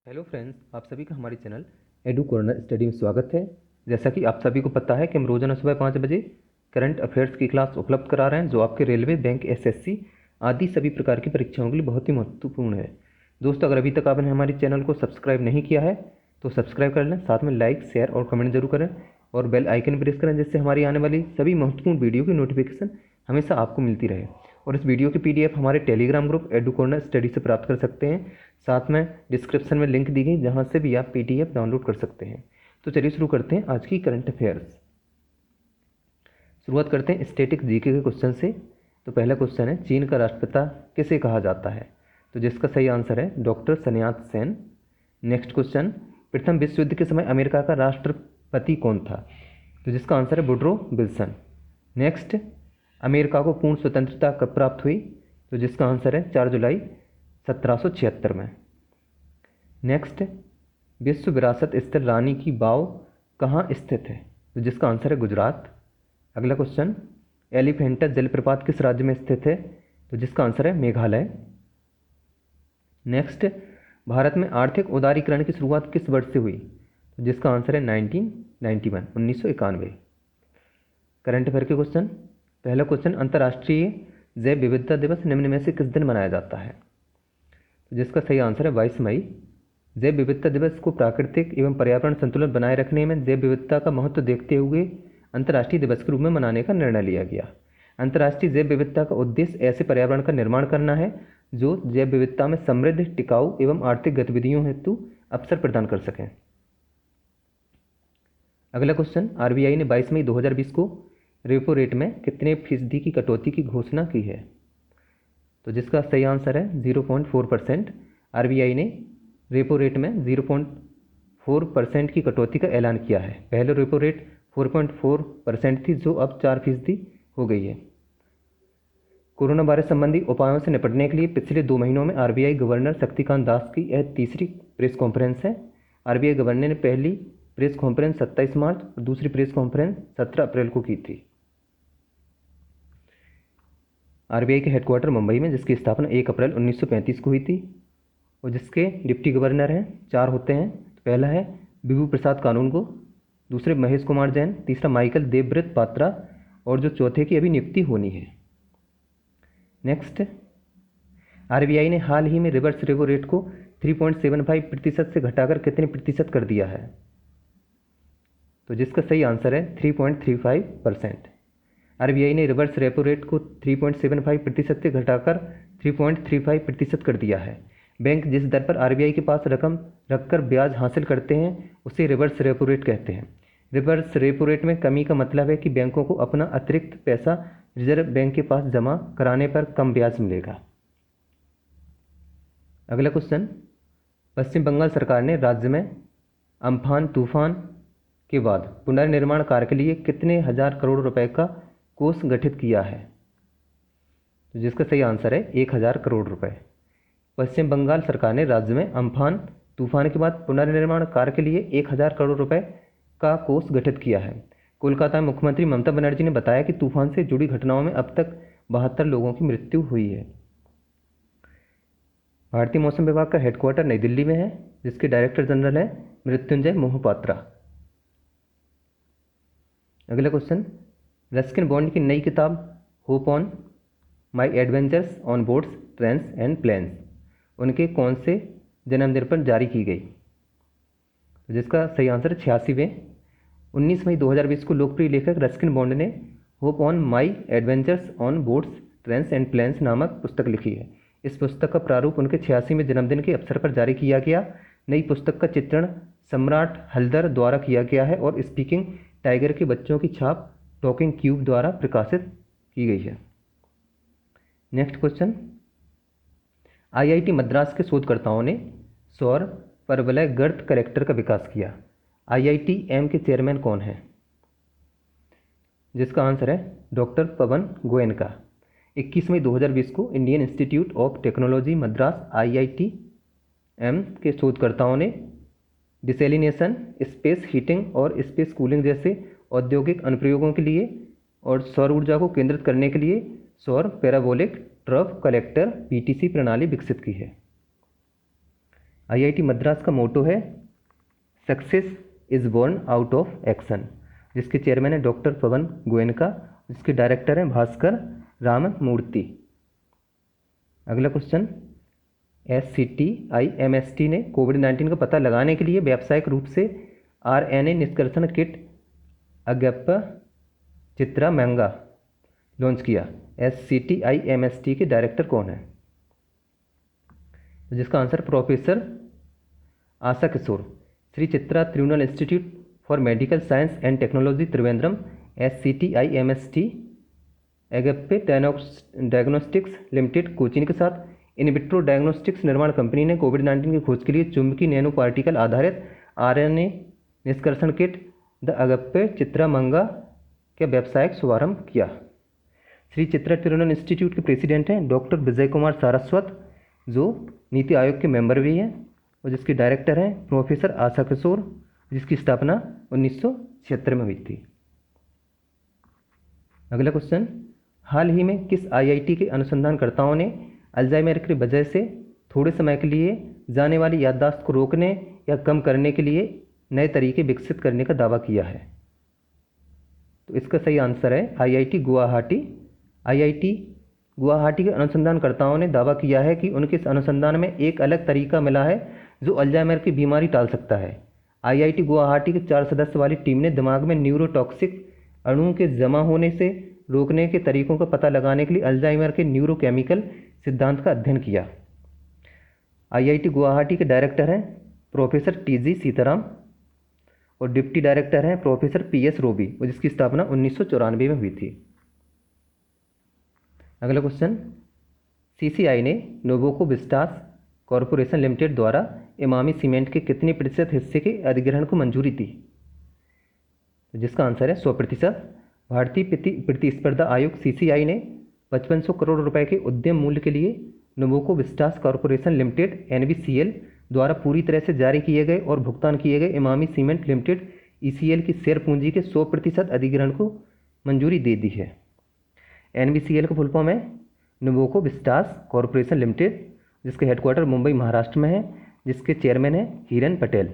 Hello friends, आप सभी का हमारे चैनल एडू कॉर्नर स्टडी में स्वागत है। जैसा कि आप सभी को पता है कि हम रोजाना सुबह 5 बजे करंट अफेयर्स की क्लास उपलब्ध करा रहे हैं, जो आपके रेलवे, बैंक, एसएससी आदि सभी प्रकार की परीक्षाओं के लिए बहुत ही महत्वपूर्ण है। दोस्तों, अगर अभी तक आपने हमारे चैनल को सब्सक्राइब नहीं किया है तो सब्सक्राइब कर लें, साथ में लाइक, शेयर और कमेंट जरूर करें और बेल आइकन प्रेस करें, जिससे हमारी आने वाली सभी महत्वपूर्ण वीडियो की नोटिफिकेशन हमेशा आपको मिलती रहे। और इस वीडियो की पीडीएफ हमारे Telegram group edu corner study से प्राप्त कर सकते हैं। साथ में डिस्क्रिप्शन में लिंक दी गई, जहां से भी आप पीडीएफ डाउनलोड कर सकते हैं। तो चलिए शुरू करते हैं आज की करंट अफेयर्स। शुरुआत करते हैं स्टैटिक जीके के क्वेश्चन से। तो पहला क्वेश्चन है, चीन का राष्ट्रपिता किसे कहा जाता है? तो जिसका सही आंसर है डॉक्टर sun यat-sen। नेक्स्ट क्वेश्चन, प्रथम विश्व युद्ध के समय अमेरिका का राष्ट्रपति कौन था? तो जिसका आंसर है वुडरो विल्सन। नेक्स्ट, अमेरिका को पूर्ण स्वतंत्रता कब प्राप्त हुई? तो जिसका आंसर है 4 जुलाई 1776 में। नेक्स्ट, विश्व विरासत स्थल रानी की वाव कहाँ स्थित है? तो जिसका आंसर है गुजरात। अगला क्वेश्चन, एलिफेंटा जलप्रपात किस राज्य में स्थित है? तो जिसका आंसर है मेघालय। नेक्स्ट, भारत में आर्थिक उदारीकरण की शुरुआत किस वर्ष से हुई? तो जिसका आंसर है 1991। करंट अफेयर के क्वेश्चन। पहला क्वेश्चन, अंतर्राष्ट्रीय जैव विविधता दिवस निम्न में से किस दिन मनाया जाता है? तो जिसका सही आंसर है 22 मई। जैव विविधता दिवस को प्राकृतिक एवं पर्यावरण संतुलन बनाए रखने में जैव विविधता का महत्व देखते हुए अंतर्राष्ट्रीय दिवस के रूप में मनाने का निर्णय लिया गया। अंतर्राष्ट्रीय जैव विविधता का उद्देश्य ऐसे पर्यावरण का निर्माण करना है जो जैव विविधता में समृद्ध, टिकाऊ एवं आर्थिक गतिविधियों हेतु अवसर प्रदान कर सकें। अगला क्वेश्चन, आरबीआई ने 22 मई 2020 को रेपो रेट में कितने फीसदी की कटौती की घोषणा की है? तो जिसका सही आंसर है 0.4%। आरबीआई ने रेपो रेट में 0.4% की कटौती का ऐलान किया है। पहले रेपो रेट 4.4% थी, जो अब 4% हो गई है। कोरोना वायरस संबंधी उपायों से निपटने के लिए पिछले 2 महीनों में आरबीआई गवर्नर शक्तिकांत दास की यह तीसरी प्रेस कॉन्फ्रेंस है। आरबीआई गवर्नर ने पहली प्रेस कॉन्फ्रेंस 27 मार्च और दूसरी प्रेस कॉन्फ्रेंस 17 अप्रैल को की थी। आरबीआई के हेडक्वार्टर मुंबई में, जिसकी स्थापना 1 अप्रैल 1935 को हुई थी, और जिसके डिप्टी गवर्नर हैं 4 होते हैं। पहला है विभू प्रसाद कानूनगो, दूसरे महेश कुमार जैन, तीसरा माइकल देवव्रत पात्रा और जो चौथे की अभी नियुक्ति होनी है। नेक्स्ट, आरबीआई ने हाल ही में रिवर्स रेपो रेट को 3.75% से घटाकर कितने प्रतिशत कर दिया है? तो जिसका सही आंसर है 3.35%। आरबीआई ने रिवर्स रेपो रेट को 3.75% से घटाकर 3.35% कर दिया है। बैंक जिस दर पर आरबीआई के पास रकम रखकर ब्याज हासिल करते हैं उसे रिवर्स रेपो रेट कहते हैं। रिवर्स रेपो रेट में कमी का मतलब है कि बैंकों को अपना अतिरिक्त पैसा रिजर्व बैंक के पास जमा कराने पर कम ब्याज मिलेगा। अगला क्वेश्चन, पश्चिम बंगाल सरकार ने राज्य में अम्फान तूफान के बाद पुनर्निर्माण कार्य के लिए कितने हजार करोड़ रुपए का कोष गठित किया है? तो जिसका सही आंसर है 1000 करोड़ रुपए। पश्चिम बंगाल सरकार ने राज्य में अम्फान तूफान के बाद पुनर्निर्माण कार्य के लिए 1000 करोड़ रुपए का कोष गठित किया है। कोलकाता में मुख्यमंत्री ममता बनर्जी ने बताया कि तूफान से जुड़ी घटनाओं में अब तक 72 लोगों की मृत्यु हुई है। भारतीय मौसम विभाग का हेडक्वार्टर नई दिल्ली में है, जिसके डायरेक्टर जनरल है मृत्युंजय मोहपात्रा। अगला क्वेश्चन, रस्किन बॉन्ड की नई किताब hope on my adventures on boats, trains and planes उनके कौन से जन्मदिन पर जारी की गई? जिसका सही आंसर 86वें। 19 मई 2020 को लोकप्रिय लेखक रस्किन बॉन्ड ने hope on my adventures on boats, trains and planes नामक पुस्तक लिखी है। इस पुस्तक का प्रारूप उनके 86वें जन्मदिन के अवसर पर जारी किया गया। नई पुस्तक का चित्रण सम्राट हल्दर द्वारा किया गया है और स्पीकिंग टाइगर के बच्चों की छाप टॉकिंग क्यूब द्वारा प्रकाशित की गई है। नेक्स्ट क्वेश्चन, आईआईटी मद्रास के शोधकर्ताओं ने सौर परवलय गर्त कलेक्टर का विकास किया। आईआईटीएम के चेयरमैन कौन है? जिसका आंसर है डॉक्टर पवन गोयनका। 21 मई 2020 को Indian institute of technology Madras IITM के शोधकर्ताओं ने डिसेलिनेशन, स्पेस हीटिंग और स्पेस कूलिंग जैसे औद्योगिक अनुप्रयोगों के लिए और सौर ऊर्जा को केंद्रित करने के लिए सौर पैराबोलिक ट्रफ कलेक्टर पीटीसी प्रणाली विकसित की है। आईआईटी मद्रास का मोटो है success is born out of action, जिसके चेयरमैन है डॉक्टर पवन गोयनका, जिसके डायरेक्टर हैं भास्कर राममूर्ति। अगला क्वेश्चन, SCTIMST ने कोविड-19 का पता लगाने के लिए व्यावसायिक रूप से RNA निष्कर्षण किट अगेप्पा चित्रामंगा लॉन्च किया। SCTIMST के डायरेक्टर कौन है? जिसका answer professor Asha Kishore. Shri Chitra Tirunal Institute for Medical Science and Technology Trivandrum SCTIMST Agappe Diagnostics Limited Cochin के साथ इन विट्रो डायग्नोस्टिक्स निर्माण कंपनी ने कोविड-19 की खोज के लिए चुंबकीय नैनो पार्टिकल आधारित RNA निष्कर्षण किट द अगप्पे चित्रामंगा का व्यावसायिक शुभारंभ किया। श्री चित्रा तिरुनल इंस्टीट्यूट के प्रेसिडेंट हैं डॉक्टर विजय कुमार सारस्वत, जो नीति आयोग के मेंबर भी हैं, और जिसके डायरेक्टर हैं प्रोफेसर आशा किशोर, जिसकी स्थापना 1976 में हुई थी। अगला क्वेश्चन, हाल ही में किस IIT के अनुसंधानकर्ताओं ने अल्जाइमर की वजह से थोड़े समय के लिए जाने वाली याददाश्त को रोकने या कम करने के लिए नए तरीके विकसित करने का दावा किया है? तो इसका सही आंसर है IIT गुवाहाटी। IIT गुवाहाटी के अनुसंधानकर्ताओं ने दावा किया है कि उनके इस अनुसंधान में एक अलग तरीका मिला है जो अल्जाइमर की बीमारी टाल सकता है। IIT गुवाहाटी के 4 सदस्य वाली टीम ने दिमाग में न्यूरोटॉक्सिक अणुओं के जमा होने से रोकने के तरीकों का पता लगाने के लिए अल्जाइमर के न्यूरोकेमिकल सिद्धांत का अध्ययन किया। IIT गुवाहाटी के डायरेक्टर हैं प्रोफेसर TG सीताराम, और डिप्टी डायरेक्टर हैं प्रोफेसर PS रोबी, और जिसकी स्थापना 1994 में हुई थी। अगला क्वेश्चन, CCI ने नोवोको विस्टास कॉरपोरेशन लिमिटेड द्वारा इमामी सीमेंट के कितने प्रतिशत हिस्से के अधिग्रहण को मंजूरी दी? तो जिसका आंसर है 100%। भारतीय प्रतिस्पर्धा आयोग CCI ने 5500 करोड़ रुपए के उद्यम मूल्य के लिए Nuvoco Vistas corporation limited NVCL द्वारा पूरी तरह से जारी किए गए और भुगतान किए गए इमामी सीमेंट लिमिटेड ECL की शेयर पूंजी के 100% अधिग्रहण को मंजूरी दे दी है। NVCL का फुल फॉर्म है नोवोको विस्टास कॉरपोरेशन लिमिटेड, जिसके हेडक्वार्टर मुंबई महाराष्ट्र में है, जिसके चेयरमैन है हिरन पटेल।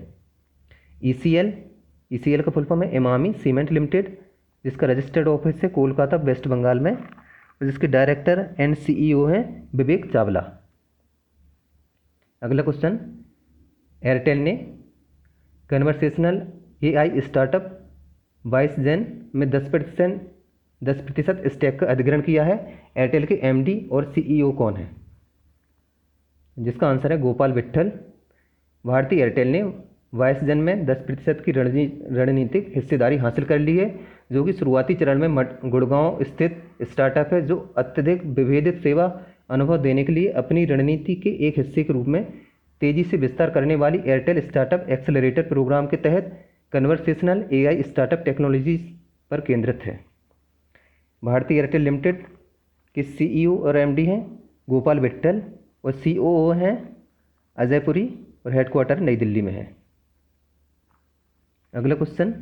ECL का फुल फॉर्म है इमामी सीमेंट लिमिटेड, जिसका रजिस्टर्ड ऑफिस है कोलकाता वेस्ट बंगाल में, और जिसके डायरेक्टर एंड CEO हैं विवेक चावला। अगला क्वेश्चन, एयरटेल ने कन्वर्सेशनल AI स्टार्टअप वाइसजेन में 10% स्टैक का अधिग्रहण किया है। एयरटेल के MD और CEO कौन है? जिसका आंसर है गोपाल विट्ठल। भारतीय एयरटेल ने वाइसजेन में 10% की रणनीतिक हिस्सेदारी हासिल कर ली है, जो कि शुरुआती चरण में गुड़गांव स्थित स्टार्टअप है, जो अत्यधिक विभेदित सेवा अनुभव देने के लिए अपनी रणनीति के एक हिस्से के रूप में तेजी से विस्तार करने वाली एयरटेल स्टार्टअप एक्सेलरेटर प्रोग्राम के तहत कन्वर्सेशनल AI स्टार्टअप टेक्नोलॉजीज पर केंद्रित है। भारतीय एयरटेल लिमिटेड के CEO और MD हैं गोपाल विट्ठल, और COO हैं अजय पुरी, और हेडक्वार्टर नई दिल्ली में है। अगला क्वेश्चन,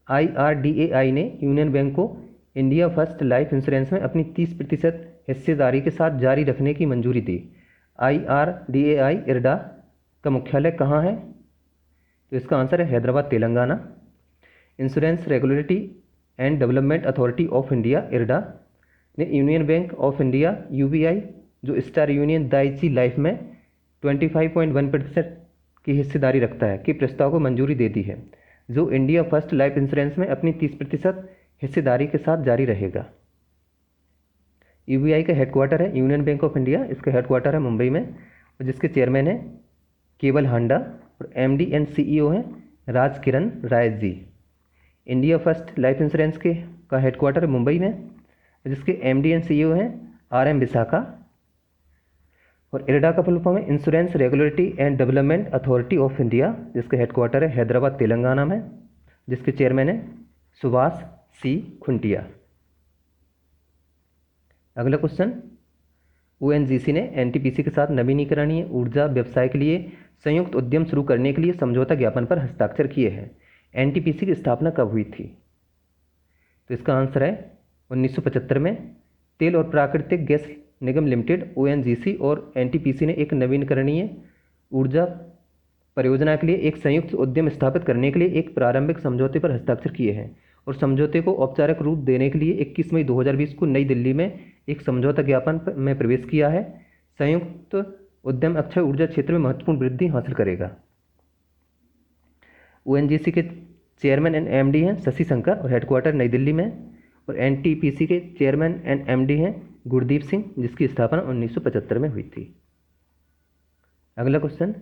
IRDAI ने यूनियन बैंक को इंडिया फर्स्ट लाइफ इंश्योरेंस में अपनी 30% हिस्सेदारी के साथ जारी रखने की मंजूरी दी। IRDAI इरडा का मुख्यालय कहाँ है? तो इसका आंसर है Hyderabad Telangana. Insurance Regulatory and Development Authority of India IRDA ने Union Bank of India UBI, जो स्टार यूनियन दाइची लाइफ में 25.1% की हिस्सेदारी रखता है, के प्रस्ताव को मंजूरी दे दी है, जो इंडिया फर्स्ट लाइफ इंश्योरेंस में अपनी 30% हिस्सेदारी के साथ जारी रहेगा। UBI का हेडक्वार्टर है यूनियन बैंक ऑफ इंडिया, इसका हेडक्वार्टर है मुंबई में, और जिसके चेयरमैन है केवल हांडा, और MD एंड CEO हैं राज किरण Rai ji. India first life insurance का हेडक्वार्टर है मुंबई में, जिसके MD एंड CEO हैं RM विशाखा, और इरडा का फुल फॉर्म है insurance Regulatory and Development Authority of India, जिसका हेडक्वार्टर है हैदराबाद तेलंगाना में, जिसके चेयरमैन है सुभाष C खुंटिया। अगला क्वेश्चन, ONGC ने NTPC के साथ नवीनीकरणीय ऊर्जा व्यवसाय के लिए संयुक्त उद्यम शुरू करने के लिए समझौता ज्ञापन पर हस्ताक्षर किए हैं। NTPC की स्थापना कब हुई थी? तो इसका आंसर है 1975 में। तेल और प्राकृतिक गैस निगम लिमिटेड ONGC और NTPC ने एक नवीनकरणीय ऊर्जा परियोजना के लिए एक संयुक्त उद्यम स्थापित करने के लिए एक प्रारंभिक समझौते पर हस्ताक्षर किए हैं और समझौते को औपचारिक रूप देने के लिए 21 मई 2020 को नई दिल्ली में एक समझौता ज्ञापन में प्रवेश किया है। संयुक्त उद्यम अक्षय ऊर्जा क्षेत्र में महत्वपूर्ण वृद्धि हासिल करेगा। ओएनजीसी के चेयरमैन एंड एमडी हैं शशि शंकर और हेडक्वार्टर नई दिल्ली में, और एनटीपीसी के चेयरमैन एंड एमडी हैं गुरदीप सिंह, जिसकी स्थापना 1975 में हुई थी। अगला क्वेश्चन,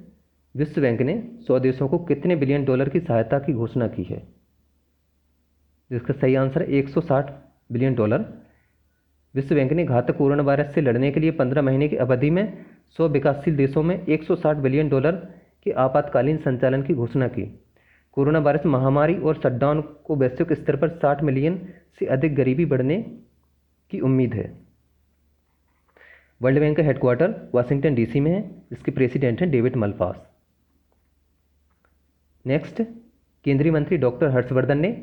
विश्व बैंक ने 100 देशों को कितने बिलियन डॉलर की सहायता की घोषणा की है? जिसका सही आंसर है 160 बिलियन डॉलर। विश्व बैंक ने घातक कोरोना वायरस से लड़ने के लिए 15 महीने की अवधि में 100 विकासशील देशों में 160 बिलियन डॉलर के आपातकालीन संचालन की घोषणा की। कोरोना वायरस महामारी और शटडाउन को वैश्विक स्तर पर 60 मिलियन से अधिक गरीबी बढ़ने की उम्मीद है। वर्ल्ड बैंक का हेडक्वार्टर वाशिंगटन डीसी में है, जिसके प्रेसिडेंट हैं डेविड मलपास। नेक्स्ट, केंद्रीय मंत्री डॉक्टर हर्षवर्धन ने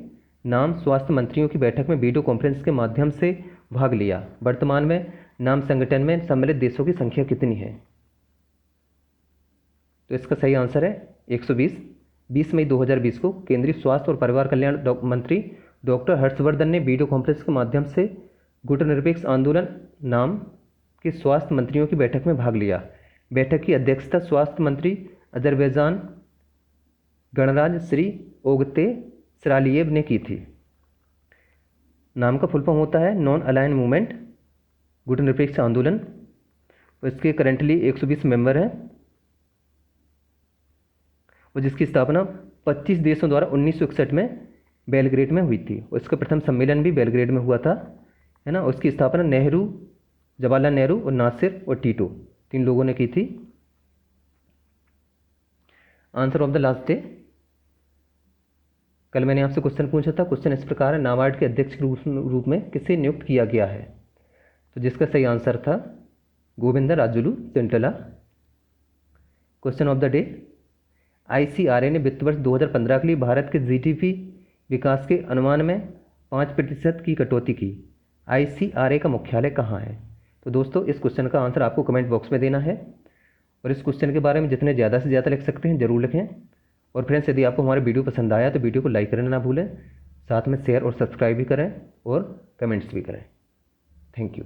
नाम स्वास्थ्य मंत्रियों की बैठक में वीडियो कॉन्फ्रेंस के माध्यम से भाग लिया। वर्तमान में नाम संगठन में सम्मिलित देशों की संख्या कितनी है? तो इसका सही आंसर है 120। 20 मई 2020 को केंद्रीय स्वास्थ्य और परिवार कल्याण मंत्री डॉक्टर हर्षवर्धन ने वीडियो कॉन्फ्रेंस के माध्यम से गुटनिरपेक्ष आंदोलन नाम के स्वास्थ्य मंत्रियों की बैठक में भाग लिया। बैठक की अध्यक्षता स्वास्थ्य मंत्री अजरबैजान गणराज्य श्री ओगते सरालिएव ने की थी। नाम का फुल फॉर्म होता है नॉन अलाइन मूवमेंट गुटनिरपेक्ष आंदोलन। इसके करंटली 120 मेंबर हैं और जिसकी स्थापना 25 देशों द्वारा 1961 में बेलग्रेड में हुई थी। और इसका प्रथम सम्मेलन भी बेलग्रेड में हुआ था, है ना। उसकी स्थापना नेहरू, जवाहरलाल नेहरू और नासिर और टीटो 3 लोगों ने की थी। Answer of the last day. कल मैंने आपसे क्वेश्चन पूछा था। क्वेश्चन इस प्रकार है, नाबार्ड के अध्यक्ष के रूप में किसे नियुक्त किया गया है? तो जिसका सही आंसर था Govinda Rajulu Chintala. Question of the day, ICRA ने वित्त वर्ष 2015 के लिए भारत के जीडीपी विकास के अनुमान में 5% की कटौती की। आईसीआरए का मुख्यालय कहाँ है? तो दोस्तों, इस क्वेश्चन का आंसर आपको कमेंट बॉक्स में देना है और इस क्वेश्चन के बारे में जितने ज़्यादा से ज़्यादा लिख सकते हैं ज़रूर लिखें। और फ्रेंड्स, यदि आपको हमारा वीडियो पसंद आया तो वीडियो को लाइक करना ना भूलें, साथ में शेयर और सब्सक्राइब भी करें और कमेंट्स भी करें। Thank you.